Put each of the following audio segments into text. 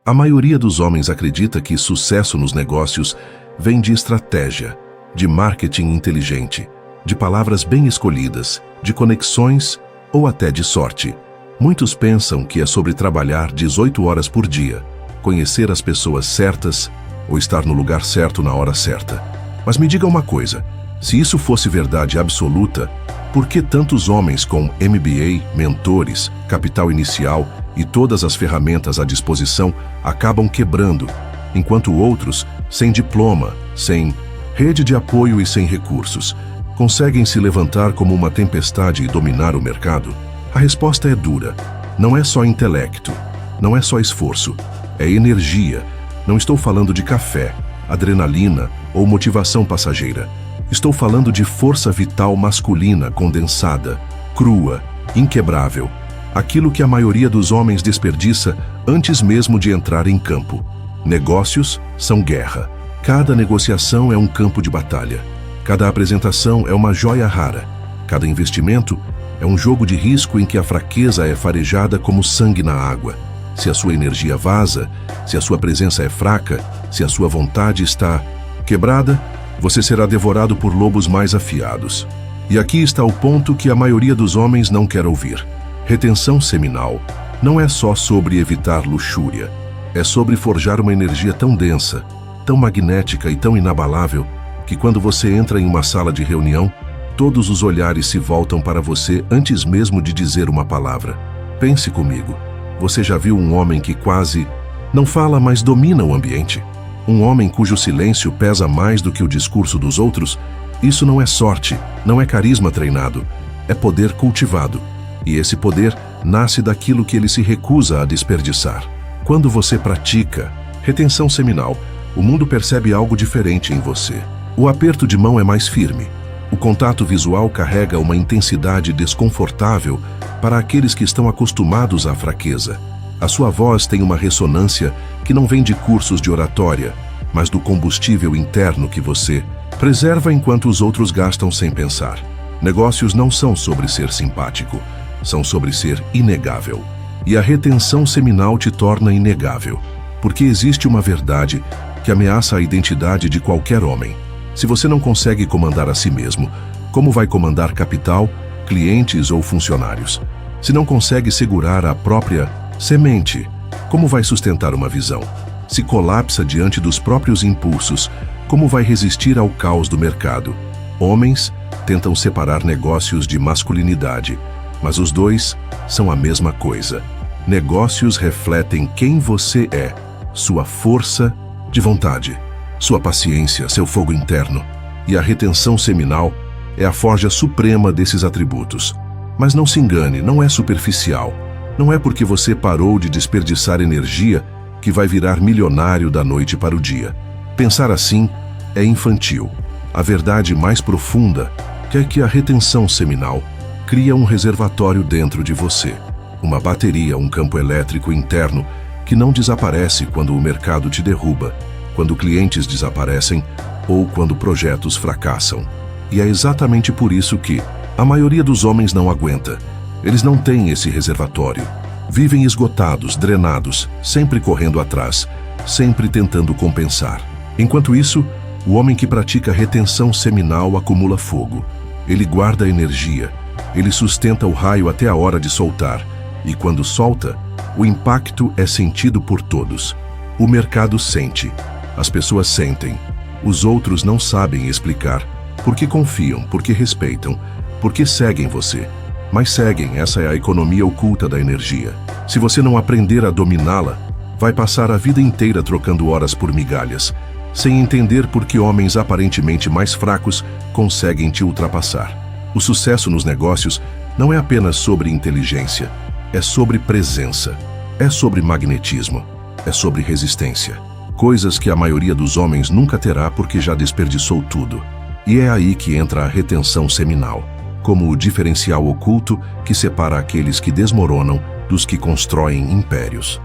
A maioria dos homens acredita que sucesso nos negócios vem de estratégia, de marketing inteligente, de palavras bem escolhidas, de conexões ou até de sorte. Muitos pensam que é sobre trabalhar 18 horas por dia, conhecer as pessoas certas ou estar no lugar certo na hora certa. Mas me diga uma coisa, se isso fosse verdade absoluta, por que tantos homens com MBA, mentores, capital inicial e todas as ferramentas à disposição acabam quebrando, enquanto outros, sem diploma, sem rede de apoio e sem recursos, conseguem se levantar como uma tempestade e dominar o mercado? A resposta é dura. Não é só intelecto, não é só esforço, é energia. Não estou falando de café, adrenalina ou motivação passageira. Estou falando de força vital masculina condensada, crua, inquebrável. Aquilo que a maioria dos homens desperdiça antes mesmo de entrar em campo. Negócios são guerra. Cada negociação é um campo de batalha. Cada apresentação é uma joia rara. Cada investimento é um jogo de risco em que a fraqueza é farejada como sangue na água. Se a sua energia vaza, se a sua presença é fraca, se a sua vontade está quebrada, você será devorado por lobos mais afiados. E aqui está o ponto que a maioria dos homens não quer ouvir. Retenção seminal não é só sobre evitar luxúria. É sobre forjar uma energia tão densa, tão magnética e tão inabalável, que quando você entra em uma sala de reunião, todos os olhares se voltam para você antes mesmo de dizer uma palavra. Pense comigo. Você já viu um homem que quase não fala, mas domina o ambiente? Um homem cujo silêncio pesa mais do que o discurso dos outros? Isso não é sorte, não é carisma treinado, é poder cultivado. E esse poder nasce daquilo que ele se recusa a desperdiçar. Quando você pratica retenção seminal, o mundo percebe algo diferente em você. O aperto de mão é mais firme. O contato visual carrega uma intensidade desconfortável para aqueles que estão acostumados à fraqueza. A sua voz tem uma ressonância que não vem de cursos de oratória, mas do combustível interno que você preserva enquanto os outros gastam sem pensar. Negócios não são sobre ser simpático, são sobre ser inegável. E a retenção seminal te torna inegável, porque existe uma verdade que ameaça a identidade de qualquer homem. Se você não consegue comandar a si mesmo, como vai comandar capital, clientes ou funcionários? Se não consegue segurar a própria semente, como vai sustentar uma visão? Se colapsa diante dos próprios impulsos, como vai resistir ao caos do mercado? Homens tentam separar negócios de masculinidade, mas os dois são a mesma coisa. Negócios refletem quem você é, sua força de vontade, sua paciência, seu fogo interno. E a retenção seminal é a forja suprema desses atributos. Mas não se engane, não é superficial. Não é porque você parou de desperdiçar energia que vai virar milionário da noite para o dia. Pensar assim é infantil. A verdade mais profunda é que a retenção seminal cria um reservatório dentro de você. Uma bateria, um campo elétrico interno que não desaparece quando o mercado te derruba, quando clientes desaparecem ou quando projetos fracassam. E é exatamente por isso que a maioria dos homens não aguenta. Eles não têm esse reservatório. Vivem esgotados, drenados, sempre correndo atrás, sempre tentando compensar. Enquanto isso, o homem que pratica retenção seminal acumula fogo. Ele guarda energia, ele sustenta o raio até a hora de soltar. E quando solta, o impacto é sentido por todos. O mercado sente, as pessoas sentem, os outros não sabem explicar, porque confiam, porque respeitam, porque seguem você. Mas seguem, essa é a economia oculta da energia. Se você não aprender a dominá-la, vai passar a vida inteira trocando horas por migalhas, sem entender por que homens aparentemente mais fracos conseguem te ultrapassar. O sucesso nos negócios não é apenas sobre inteligência, é sobre presença, é sobre magnetismo, é sobre resistência. Coisas que a maioria dos homens nunca terá porque já desperdiçou tudo. E é aí que entra a retenção seminal, como o diferencial oculto que separa aqueles que desmoronam dos que constroem impérios.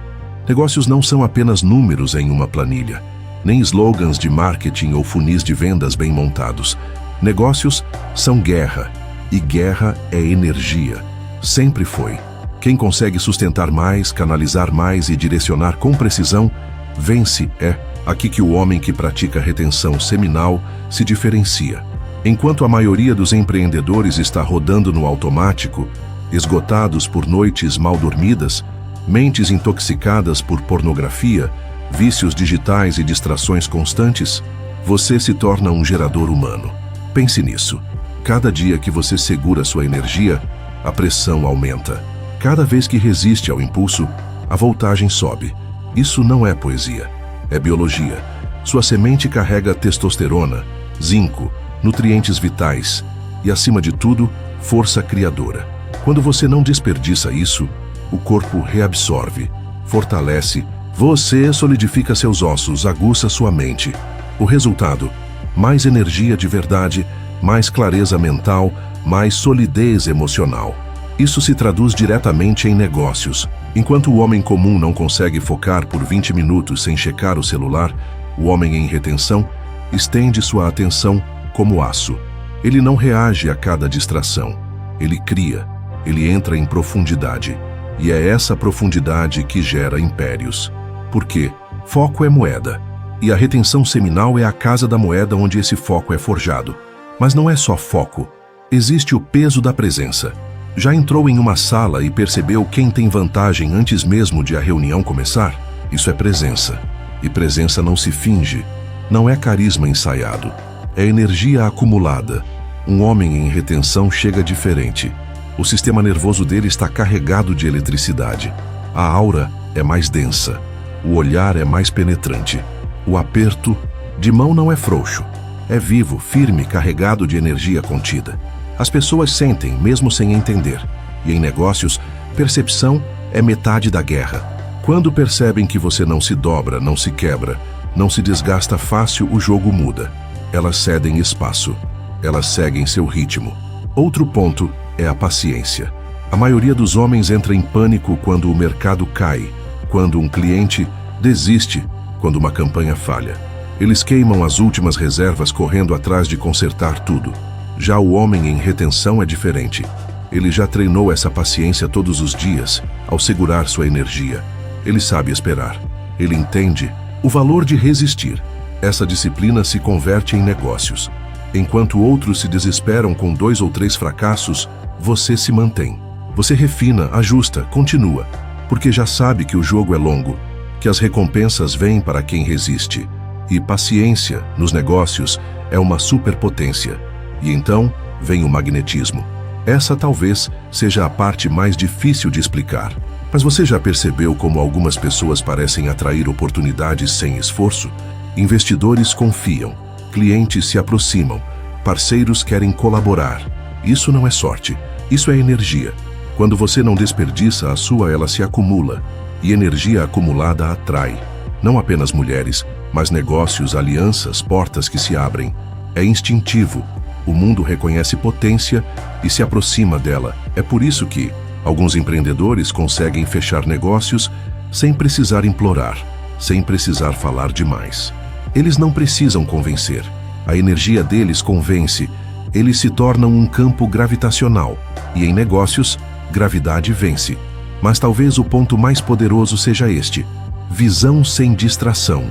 Negócios não são apenas números em uma planilha, nem slogans de marketing ou funis de vendas bem montados. Negócios são guerra, e guerra é energia. Sempre foi. Quem consegue sustentar mais, canalizar mais e direcionar com precisão, vence. É aqui que o homem que pratica retenção seminal se diferencia. Enquanto a maioria dos empreendedores está rodando no automático, esgotados por noites mal dormidas, mentes intoxicadas por pornografia, vícios digitais e distrações constantes, você se torna um gerador humano. Pense nisso. Cada dia que você segura sua energia, a pressão aumenta. Cada vez que resiste ao impulso, a voltagem sobe. Isso não é poesia, é biologia. Sua semente carrega testosterona, zinco, nutrientes vitais e, acima de tudo, força criadora. Quando você não desperdiça isso, o corpo reabsorve, fortalece, você solidifica seus ossos, aguça sua mente. O resultado: mais energia de verdade, mais clareza mental, mais solidez emocional. Isso se traduz diretamente em negócios. Enquanto o homem comum não consegue focar por 20 minutos sem checar o celular, o homem em retenção estende sua atenção como aço. Ele não reage a cada distração. Ele cria, ele entra em profundidade. E é essa profundidade que gera impérios. Porque foco é moeda. E a retenção seminal é a casa da moeda onde esse foco é forjado. Mas não é só foco. Existe o peso da presença. Já entrou em uma sala e percebeu quem tem vantagem antes mesmo de a reunião começar? Isso é presença. E presença não se finge. Não é carisma ensaiado. É energia acumulada. Um homem em retenção chega diferente. O sistema nervoso dele está carregado de eletricidade. A aura é mais densa. O olhar é mais penetrante. O aperto de mão não é frouxo. É vivo, firme, carregado de energia contida. As pessoas sentem, mesmo sem entender. E em negócios, percepção é metade da guerra. Quando percebem que você não se dobra, não se quebra, não se desgasta fácil, o jogo muda. Elas cedem espaço. Elas seguem seu ritmo. Outro ponto é a paciência. A maioria dos homens entra em pânico quando o mercado cai, quando um cliente desiste, quando uma campanha falha. Eles queimam as últimas reservas correndo atrás de consertar tudo. Já o homem em retenção é diferente. Ele já treinou essa paciência todos os dias, ao segurar sua energia. Ele sabe esperar. Ele entende o valor de resistir. Essa disciplina se converte em negócios. Enquanto outros se desesperam com 2 ou 3 fracassos, você se mantém. Você refina, ajusta, continua, porque já sabe que o jogo é longo, que as recompensas vêm para quem resiste. E paciência, nos negócios, é uma superpotência. E então vem o magnetismo. Essa talvez seja a parte mais difícil de explicar. Mas você já percebeu como algumas pessoas parecem atrair oportunidades sem esforço? Investidores confiam, clientes se aproximam, parceiros querem colaborar. Isso não é sorte, isso é energia. Quando você não desperdiça a sua, ela se acumula. E energia acumulada atrai. Não apenas mulheres, mas negócios, alianças, portas que se abrem. É instintivo. O mundo reconhece potência e se aproxima dela. É por isso que alguns empreendedores conseguem fechar negócios sem precisar implorar, sem precisar falar demais. Eles não precisam convencer. A energia deles convence. Eles se tornam um campo gravitacional. E em negócios, gravidade vence. Mas talvez o ponto mais poderoso seja este: visão sem distração.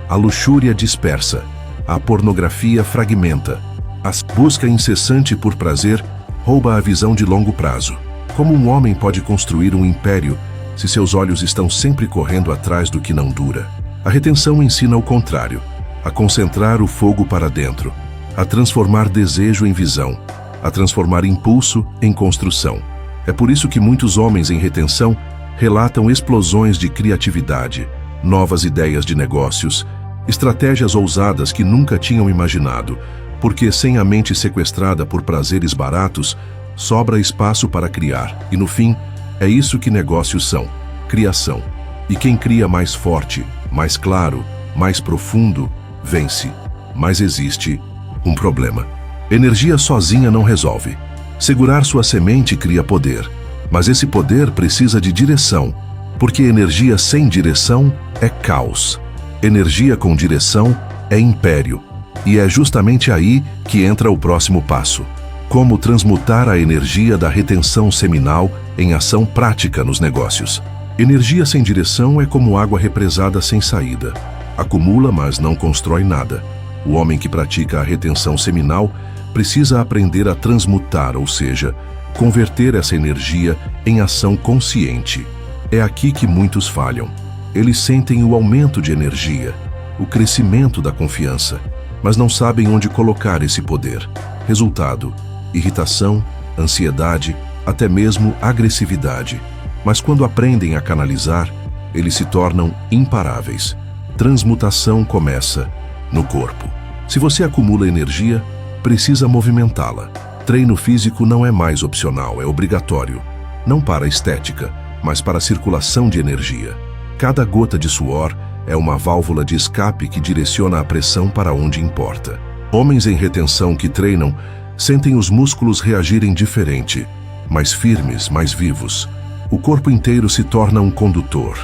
A luxúria dispersa. A pornografia fragmenta. A busca incessante por prazer rouba a visão de longo prazo. Como um homem pode construir um império se seus olhos estão sempre correndo atrás do que não dura? A retenção ensina o contrário, a concentrar o fogo para dentro, a transformar desejo em visão, a transformar impulso em construção. É por isso que muitos homens em retenção relatam explosões de criatividade, novas ideias de negócios, estratégias ousadas que nunca tinham imaginado, porque sem a mente sequestrada por prazeres baratos, sobra espaço para criar. E no fim, é isso que negócios são: criação. E quem cria mais forte, mais claro, mais profundo, vence. Mas existe um problema. Energia sozinha não resolve. Segurar sua semente cria poder, mas esse poder precisa de direção, porque energia sem direção é caos. Energia com direção é império. E é justamente aí que entra o próximo passo: como transmutar a energia da retenção seminal em ação prática nos negócios. Energia sem direção é como água represada sem saída. Acumula, mas não constrói nada. O homem que pratica a retenção seminal precisa aprender a transmutar, ou seja, converter essa energia em ação consciente. É aqui que muitos falham. Eles sentem o aumento de energia, o crescimento da confiança, mas não sabem onde colocar esse poder. Resultado: irritação, ansiedade, até mesmo agressividade. Mas quando aprendem a canalizar, eles se tornam imparáveis. Transmutação começa no corpo. Se você acumula energia, precisa movimentá-la. Treino físico não é mais opcional, é obrigatório. Não para a estética, mas para a circulação de energia. Cada gota de suor é uma válvula de escape que direciona a pressão para onde importa. Homens em retenção que treinam sentem os músculos reagirem diferente, mais firmes, mais vivos. O corpo inteiro se torna um condutor.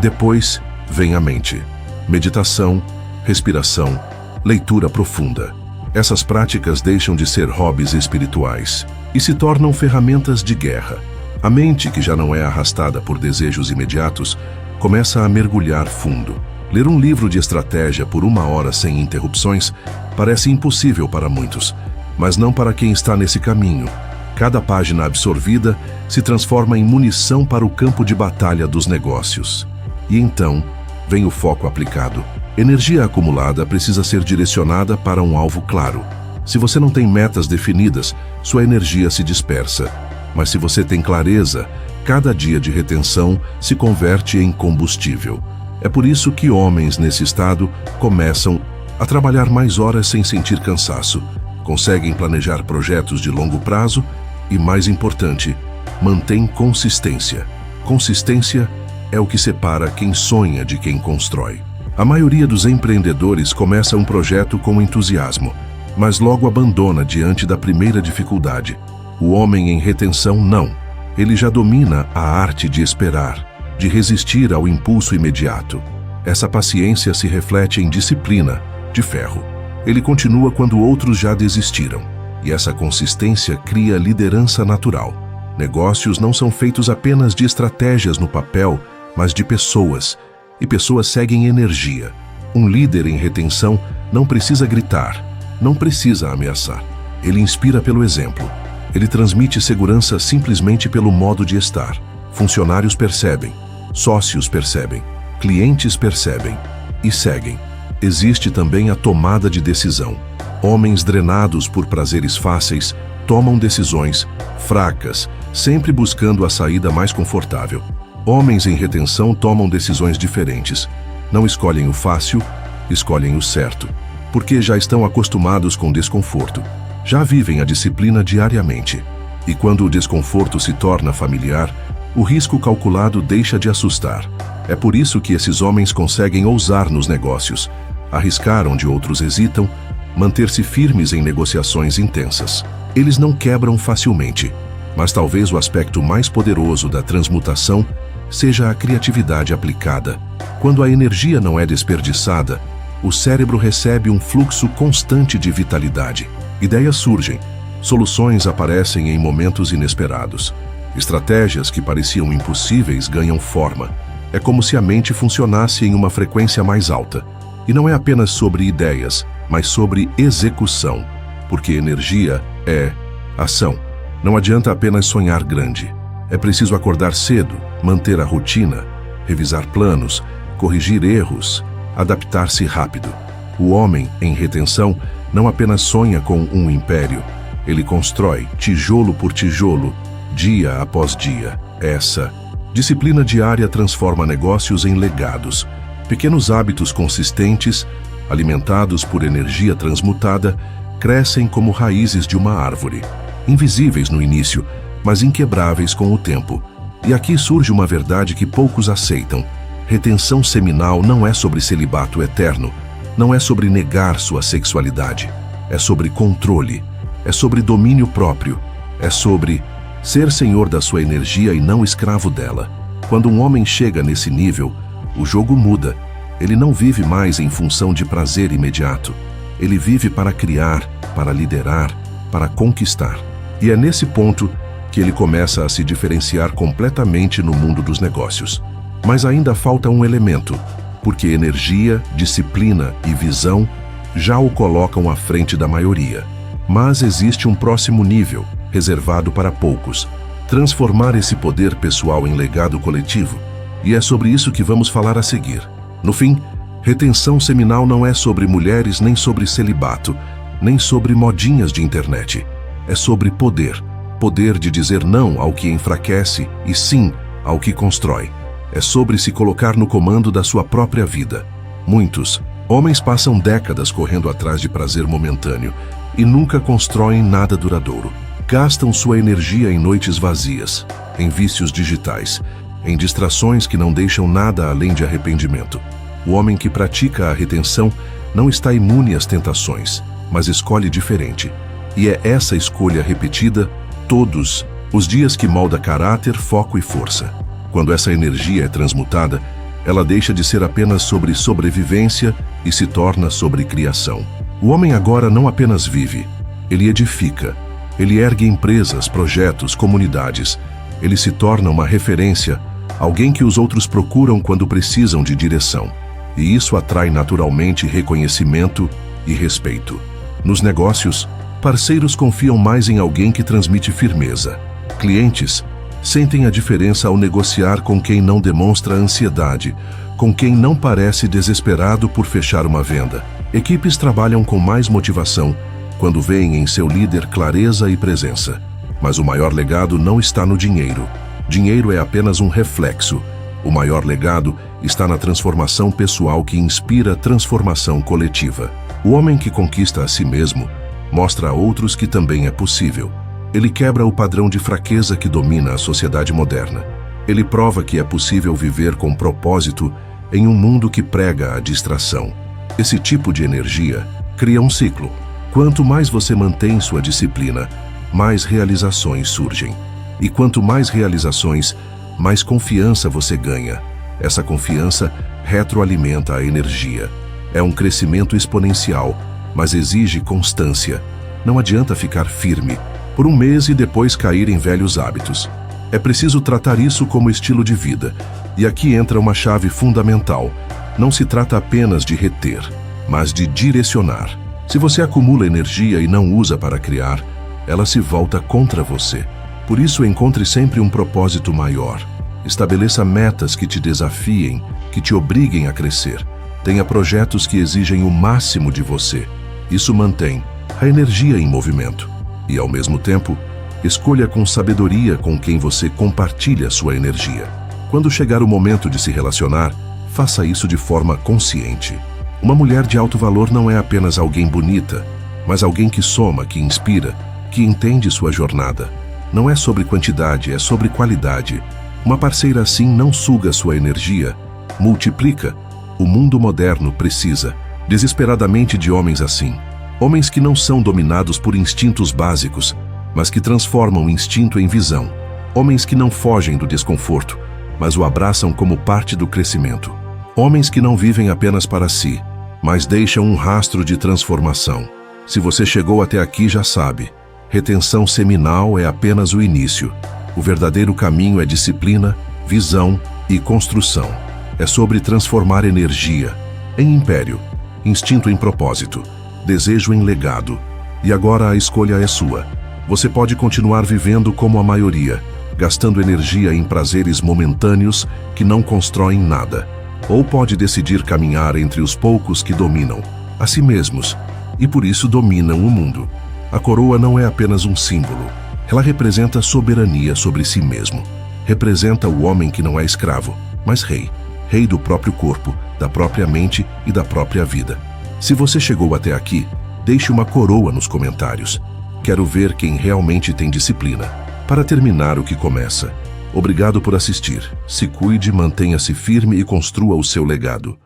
Depois vem a mente. Meditação, respiração, leitura profunda. Essas práticas deixam de ser hobbies espirituais e se tornam ferramentas de guerra. A mente, que já não é arrastada por desejos imediatos, começa a mergulhar fundo. Ler um livro de estratégia por 1 hora sem interrupções parece impossível para muitos, mas não para quem está nesse caminho. Cada página absorvida se transforma em munição para o campo de batalha dos negócios. E então, vem o foco aplicado. Energia acumulada precisa ser direcionada para um alvo claro. Se você não tem metas definidas, sua energia se dispersa. Mas se você tem clareza, cada dia de retenção se converte em combustível. É por isso que homens nesse estado começam a trabalhar mais horas sem sentir cansaço, conseguem planejar projetos de longo prazo e, mais importante, mantêm consistência. Consistência é o que separa quem sonha de quem constrói. A maioria dos empreendedores começa um projeto com entusiasmo, mas logo abandona diante da primeira dificuldade. O homem em retenção não. Ele já domina a arte de esperar, de resistir ao impulso imediato. Essa paciência se reflete em disciplina, de ferro. Ele continua quando outros já desistiram. E essa consistência cria liderança natural. Negócios não são feitos apenas de estratégias no papel, mas de pessoas. E pessoas seguem energia. Um líder em retenção não precisa gritar, não precisa ameaçar. Ele inspira pelo exemplo. Ele transmite segurança simplesmente pelo modo de estar. Funcionários percebem, sócios percebem, clientes percebem e seguem. Existe também a tomada de decisão. Homens drenados por prazeres fáceis tomam decisões fracas, sempre buscando a saída mais confortável. Homens em retenção tomam decisões diferentes. Não escolhem o fácil, escolhem o certo, porque já estão acostumados com desconforto. Já vivem a disciplina diariamente. E quando o desconforto se torna familiar, o risco calculado deixa de assustar. É por isso que esses homens conseguem ousar nos negócios, arriscar onde outros hesitam, manter-se firmes em negociações intensas. Eles não quebram facilmente, mas talvez o aspecto mais poderoso da transmutação seja a criatividade aplicada. Quando a energia não é desperdiçada, o cérebro recebe um fluxo constante de vitalidade. Ideias surgem, soluções aparecem em momentos inesperados. Estratégias que pareciam impossíveis ganham forma. É como se a mente funcionasse em uma frequência mais alta. E não é apenas sobre ideias, mas sobre execução, porque energia é ação. Não adianta apenas sonhar grande. É preciso acordar cedo, manter a rotina, revisar planos, corrigir erros, adaptar-se rápido. O homem, em retenção, não apenas sonha com um império, ele constrói, tijolo por tijolo, dia após dia. Essa disciplina diária transforma negócios em legados. Pequenos hábitos consistentes, alimentados por energia transmutada, crescem como raízes de uma árvore, invisíveis no início, mas inquebráveis com o tempo. E aqui surge uma verdade que poucos aceitam. Retenção seminal não é sobre celibato eterno, não é sobre negar sua sexualidade, é sobre controle, é sobre domínio próprio, é sobre ser senhor da sua energia e não escravo dela. Quando um homem chega nesse nível, o jogo muda. Ele não vive mais em função de prazer imediato. Ele vive para criar, para liderar, para conquistar. E é nesse ponto que ele começa a se diferenciar completamente no mundo dos negócios. Mas ainda falta um elemento, porque energia, disciplina e visão já o colocam à frente da maioria. Mas existe um próximo nível, reservado para poucos: transformar esse poder pessoal em legado coletivo. E é sobre isso que vamos falar a seguir. No fim, retenção seminal não é sobre mulheres, nem sobre celibato, nem sobre modinhas de internet. É sobre poder. Poder de dizer não ao que enfraquece e sim ao que constrói. É sobre se colocar no comando da sua própria vida. Muitos homens passam décadas correndo atrás de prazer momentâneo e nunca constroem nada duradouro. Gastam sua energia em noites vazias, em vícios digitais, em distrações que não deixam nada além de arrependimento. O homem que pratica a retenção não está imune às tentações, mas escolhe diferente. E é essa escolha repetida todos os dias que molda caráter, foco e força. Quando essa energia é transmutada, ela deixa de ser apenas sobre sobrevivência e se torna sobre criação. O homem agora não apenas vive, ele edifica. Ele ergue empresas, projetos, comunidades. Ele se torna uma referência, alguém que os outros procuram quando precisam de direção. E isso atrai naturalmente reconhecimento e respeito. Nos negócios, parceiros confiam mais em alguém que transmite firmeza. Clientes sentem a diferença ao negociar com quem não demonstra ansiedade, com quem não parece desesperado por fechar uma venda. Equipes trabalham com mais motivação quando veem em seu líder clareza e presença. Mas o maior legado não está no dinheiro. Dinheiro é apenas um reflexo. O maior legado está na transformação pessoal que inspira transformação coletiva. O homem que conquista a si mesmo mostra a outros que também é possível. Ele quebra o padrão de fraqueza que domina a sociedade moderna. Ele prova que é possível viver com propósito em um mundo que prega a distração. Esse tipo de energia cria um ciclo. Quanto mais você mantém sua disciplina, mais realizações surgem. E quanto mais realizações, mais confiança você ganha. Essa confiança retroalimenta a energia. É um crescimento exponencial, mas exige constância. Não adianta ficar firme por um mês e depois cair em velhos hábitos. É preciso tratar isso como estilo de vida. E aqui entra uma chave fundamental. Não se trata apenas de reter, mas de direcionar. Se você acumula energia e não usa para criar, ela se volta contra você. Por isso, encontre sempre um propósito maior. Estabeleça metas que te desafiem, que te obriguem a crescer. Tenha projetos que exigem o máximo de você. Isso mantém a energia em movimento. E, ao mesmo tempo, escolha com sabedoria com quem você compartilha sua energia. Quando chegar o momento de se relacionar, faça isso de forma consciente. Uma mulher de alto valor não é apenas alguém bonita, mas alguém que soma, que inspira, que entende sua jornada. Não é sobre quantidade, é sobre qualidade. Uma parceira assim não suga sua energia, multiplica. O mundo moderno precisa, desesperadamente, de homens assim. Homens que não são dominados por instintos básicos, mas que transformam o instinto em visão. Homens que não fogem do desconforto, mas o abraçam como parte do crescimento. Homens que não vivem apenas para si, mas deixam um rastro de transformação. Se você chegou até aqui, já sabe, retenção seminal é apenas o início. O verdadeiro caminho é disciplina, visão e construção. É sobre transformar energia em império, instinto em propósito, desejo em legado. E agora a escolha é sua. Você pode continuar vivendo como a maioria, gastando energia em prazeres momentâneos que não constroem nada. Ou pode decidir caminhar entre os poucos que dominam a si mesmos e por isso dominam o mundo. A coroa não é apenas um símbolo. Ela representa soberania sobre si mesmo. Representa o homem que não é escravo, mas rei. Rei do próprio corpo, da própria mente e da própria vida. Se você chegou até aqui, deixe uma coroa nos comentários. Quero ver quem realmente tem disciplina. Para terminar o que começa, obrigado por assistir. Se cuide, mantenha-se firme e construa o seu legado.